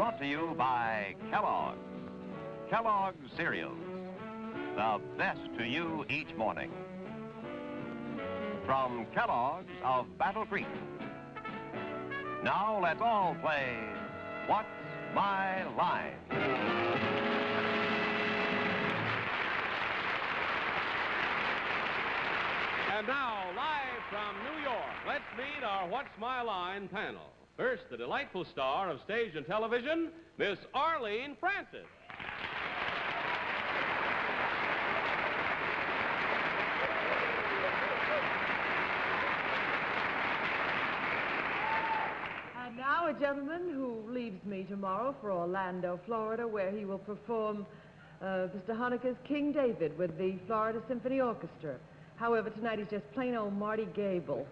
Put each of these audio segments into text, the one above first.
brought to you by Kellogg's. Kellogg's Cereals, the best to you each morning. From Kellogg's of Battle Creek. Now let's all play What's My Line? And now, live from New York, let's meet our What's My Line panel. First, the delightful star of stage and television, Miss Arlene Francis. And now a gentleman who leaves me tomorrow for Orlando, Florida, where he will perform Mr. Honecker's King David with the Florida Symphony Orchestra. However, tonight he's just plain old Marty Gable.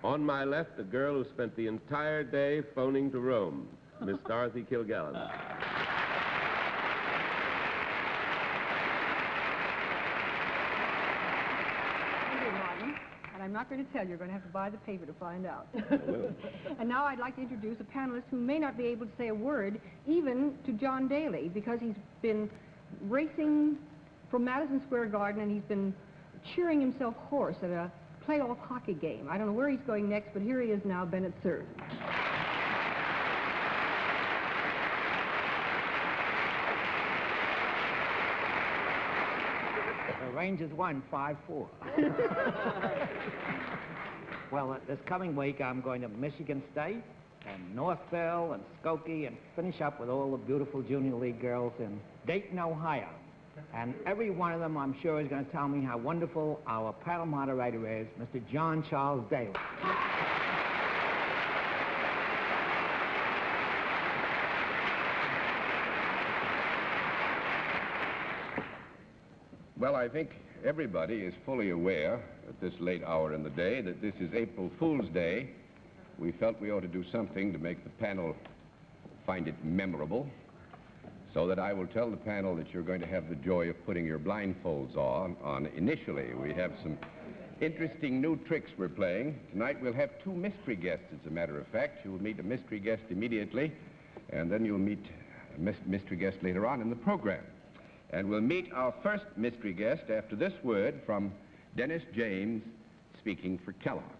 On my left, the girl who spent the entire day phoning to Rome, Miss Dorothy Kilgallen. I'm not going to tell you. You're going to have to buy the paper to find out. I will. And now I'd like to introduce a panelist who may not be able to say a word even to John Daly, because he's been racing from Madison Square Garden and he's been cheering himself hoarse at a playoff hockey game. I don't know where he's going next, but here he is now, Bennett Cerf. The Rangers won 5-4. Well, this coming week I'm going to Michigan State and Northville and Skokie and finish up with all the beautiful junior league girls in Dayton, Ohio. And every one of them, I'm sure, is going to tell me how wonderful our panel moderator is, Mr. John Charles Daly. Well, I think everybody is fully aware at this late hour in the day that this is April Fool's Day. We felt we ought to do something to make the panel find it memorable, so that I will tell the panel that you're going to have the joy of putting your blindfolds on initially. We have some interesting new tricks we're playing. Tonight we'll have two mystery guests, as a matter of fact. You will meet a mystery guest immediately, and then you'll meet a mystery guest later on in the program. And we'll meet our first mystery guest after this word from Dennis James, speaking for Kellogg's.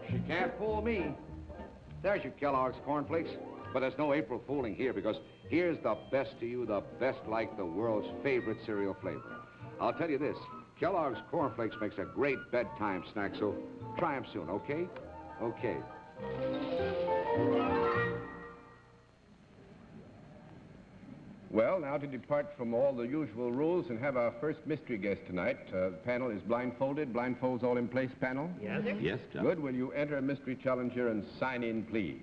She can't fool me. There's your Kellogg's cornflakes. But there's no April fooling here, because here's the best to you, the best like the world's favorite cereal flavor. I'll tell you this, Kellogg's cornflakes makes a great bedtime snack, so try them soon, okay? Okay. Well, now to depart from all the usual rules and have our first mystery guest tonight. The panel is blindfolded. Blindfolds all in place, panel? Yes. Yes, John. Good. Will you enter a mystery challenger and sign in, please?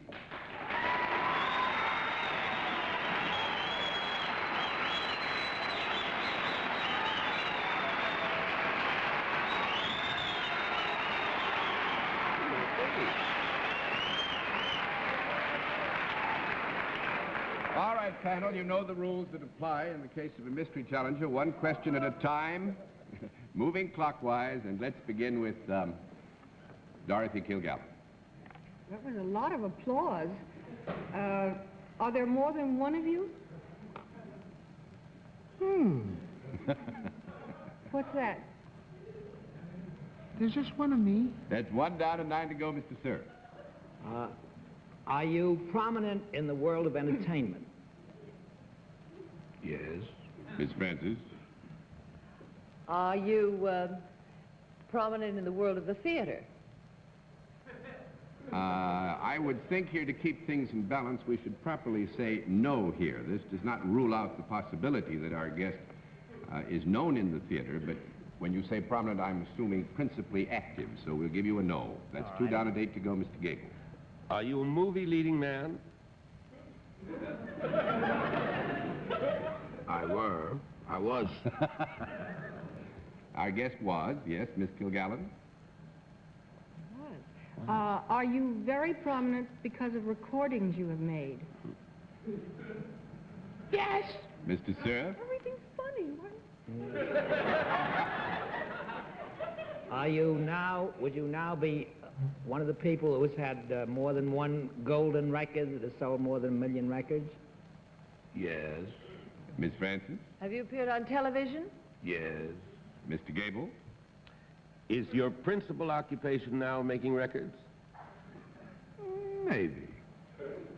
All right, panel, you know the rules that apply in the case of a mystery challenger. One question at a time, moving clockwise, and let's begin with Dorothy Kilgallen. That was a lot of applause. Are there more than one of you? What's that? There's just one of me. That's 1 down and 9 to go, Mr. Sir. Are you prominent in the world of entertainment? Yes. Miss Francis? Are you prominent in the world of the theater? I would think here to keep things in balance, we should properly say no here. This does not rule out the possibility that our guest is known in the theater, but when you say prominent, I'm assuming principally active, so we'll give you a no. That's two down and 8 to go, Mr. Gable. Are you a movie leading man? I was. Our guest was, yes, Miss Kilgallen. Are you very prominent because of recordings you have made? Yes. Mr. Cerf. Everything's funny. Would you now be one of the people who has had more than one golden record that has sold more than 1 million records? Yes. Miss Francis. Have you appeared on television? Yes. Mr. Gable. Is your principal occupation now making records? Maybe.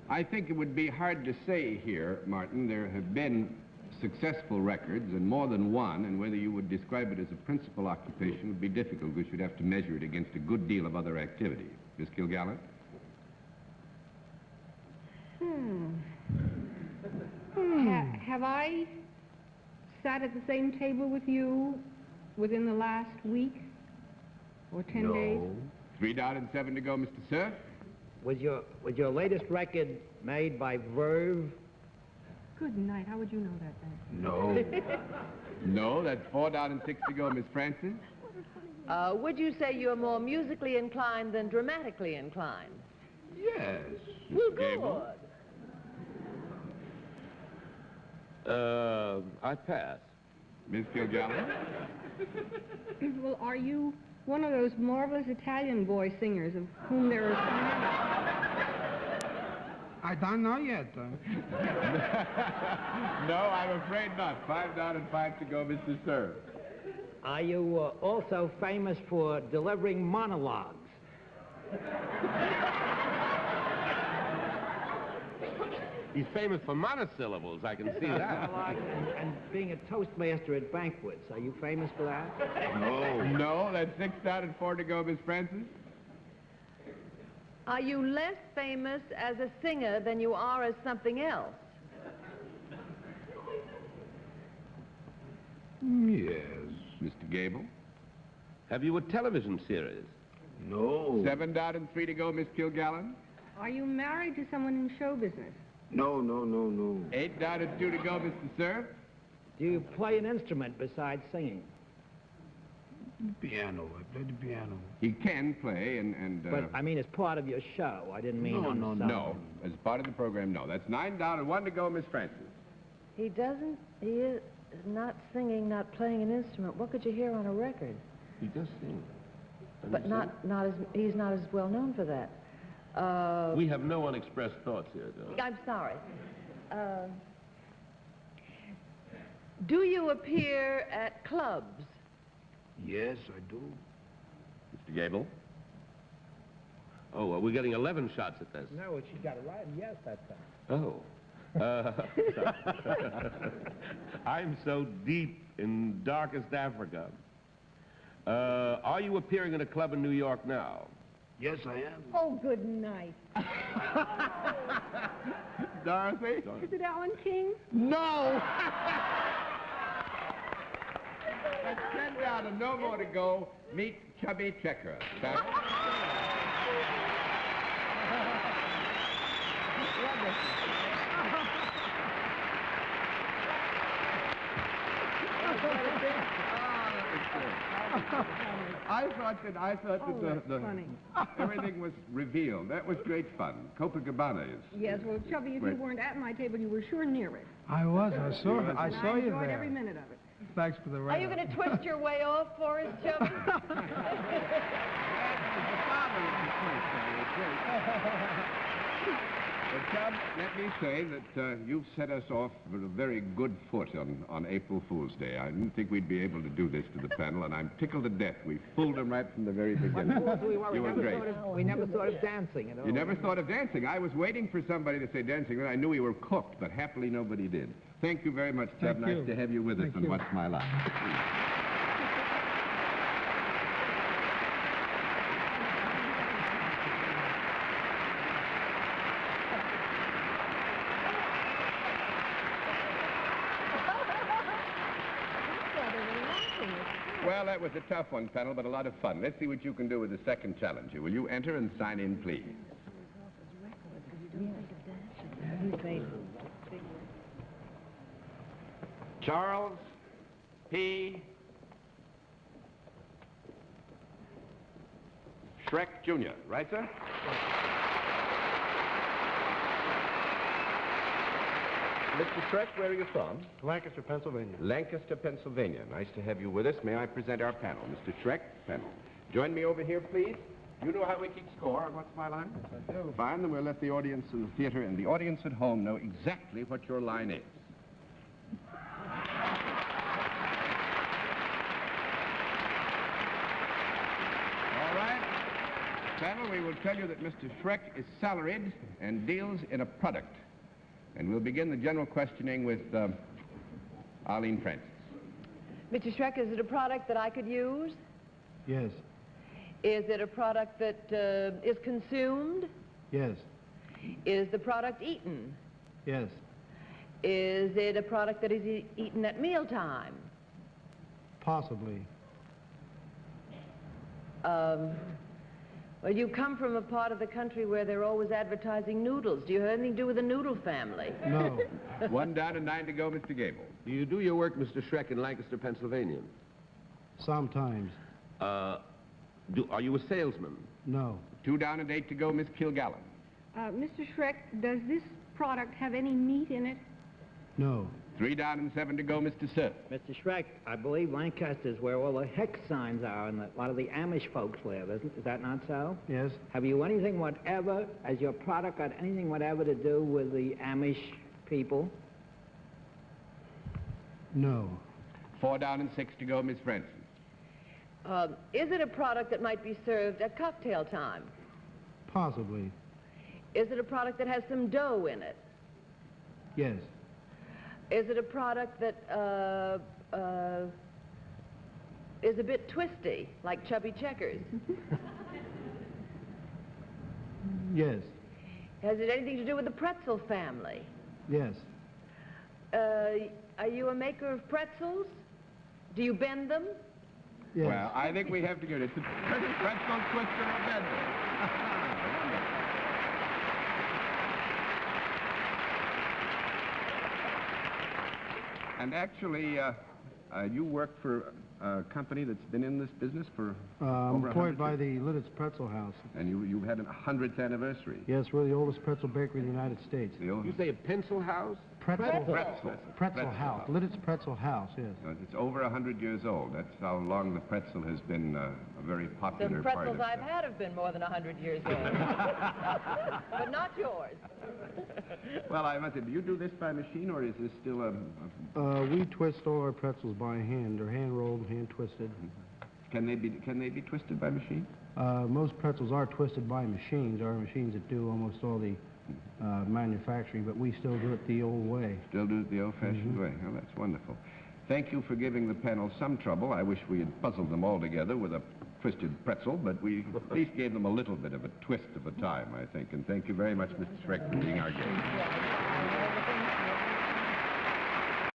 I think it would be hard to say here, Martin. There have been successful records, and more than one, and whether you would describe it as a principal occupation would be difficult, because you'd have to measure it against a good deal of other activity. Miss Kilgallen? Have I sat at the same table with you within the last week or 10 days? 3 down and 7 to go, Mr. Cerf. Was your latest record made by Verve? Good night. How would you know that then? No. No, that's 4 down and 6 to go, Miss Francis. Would you say you're more musically inclined than dramatically inclined? Yes. Mr. Gable. I pass. Miss Kilgallen. Well, are you one of those marvelous Italian boy singers of whom there are so many? I don't know yet. No, I'm afraid not. 5 down and 5 to go, Mr. Cerf. Are you also famous for delivering monologues? He's famous for monosyllables, I can see that. And being a toastmaster at banquets. Are you famous for that? No. No, that's 6 down and 4 to go, Miss Francis. Are you less famous as a singer than you are as something else? Yes. Mr. Gable. Have you a television series? No. 7 down and 3 to go, Miss Kilgallen. Are you married to someone in show business? No. 8 down and 2 to go, Mr. Cerf. Do you play an instrument besides singing? Piano. I play the piano. He can play, and But, I mean, as part of your show. I didn't mean No, on the no, side. no, as part of the program, no. That's 9 down and 1 to go, Miss Francis. He is not singing, not playing an instrument. What could you hear on a record? He does sing. But he's not as well known for that. We have no unexpressed thoughts here, John. I'm sorry. Do you appear at clubs? Yes, I do. Mr. Gable. Oh, well, we're getting 11 shots at this. No, she got it right. Yes, that's that. Oh. I'm so deep in darkest Africa. Are you appearing in a club in New York now? Yes, I am. Oh, good night. Dorothy? Is it Alan King? No! That's 10 down and no more to go. Meet Chubby Checker. I thought that everything was revealed. That was great fun. Copacabana is. Yes, well, Chubby, if you weren't at my table, you were sure near it. I was. I saw you I enjoyed there. every minute of it. Thanks for the Are ride. you going to twist your way off for us, Chubby? But, Chub, let me say that you've set us off with a very good foot on April Fool's Day. I didn't think we'd be able to do this to the panel, and I'm tickled to death. We fooled them right from the very beginning. You were great. We never thought of dancing at all. You never thought of dancing. I was waiting for somebody to say dancing, and I knew we were cooked, but happily nobody did. Thank you very much, Chub. Thank you. Nice to have you with us on What's My Line. that was a tough one, panel, but a lot of fun. Let's see what you can do with the second challenger. Will you enter and sign in, please? Charles P. Shrek Jr., right, sir? Mr. Shrek, where are you from? Lancaster, Pennsylvania. Lancaster, Pennsylvania. Nice to have you with us. May I present our panel? Mr. Shrek, panel. Join me over here, please. You know how we keep score on What's My Line? I do. Fine, then we'll let the audience in the theater and the audience at home know exactly what your line is. All right. Panel, we will tell you that Mr. Shrek is salaried and deals in a product. And we'll begin the general questioning with Arlene Francis. Mr. Shrek, is it a product that I could use? Yes. Is it a product that is consumed? Yes. Is the product eaten? Yes. Is it a product that is eaten at mealtime? Possibly. Well, you come from a part of the country where they're always advertising noodles. Do you have anything to do with the noodle family? No. 1 down and 9 to go, Mr. Gable. Do you do your work, Mr. Shrek, in Lancaster, Pennsylvania? Sometimes. Are you a salesman? No. 2 down and 8 to go, Miss Kilgallen. Mr. Shrek, does this product have any meat in it? No. 3 down and 7 to go, Mr. Sir. Mr. Shrek, I believe Lancaster's where all the hex signs are and a lot of the Amish folks live, is that not so? Yes. Have you anything whatever, as your product, got anything whatever to do with the Amish people? No. 4 down and 6 to go, Miss Francis. Is it a product that might be served at cocktail time? Possibly. Is it a product that has some dough in it? Yes. Is it a product that is a bit twisty, like Chubby Checkers? Yes. Has it anything to do with the pretzel family? Yes. Are you a maker of pretzels? Do you bend them? Yes. Well, I think we have to give it. It's a pretzel twister of bender. And actually, you work for a company that's been in this business for I'm over employed 100 by years. the Lidditz Pretzel House. And you've had a 100th anniversary. Yes, we're the oldest pretzel bakery in the United States. You say a pencil house? Pretzel House. Lidditz Pretzel House, yes. It's over 100 years old. That's how long the pretzel has been a very popular The part pretzels of I've had have been more than 100 years old. But not yours. Well, I must say, do you do this by machine, or is this still a... We twist all our pretzels by hand. They're hand rolled, hand twisted. Can they be twisted by machine? Most pretzels are twisted by machines. There are machines that do almost all the manufacturing, but we still do it the old way. Still do it the old-fashioned way. Oh, that's wonderful. Thank you for giving the panel some trouble. I wish we had puzzled them all together with a twisted pretzel, but we at least gave them a little bit of a twist of a time, I think. And thank you very much, Mr. Shrek, for being our guest.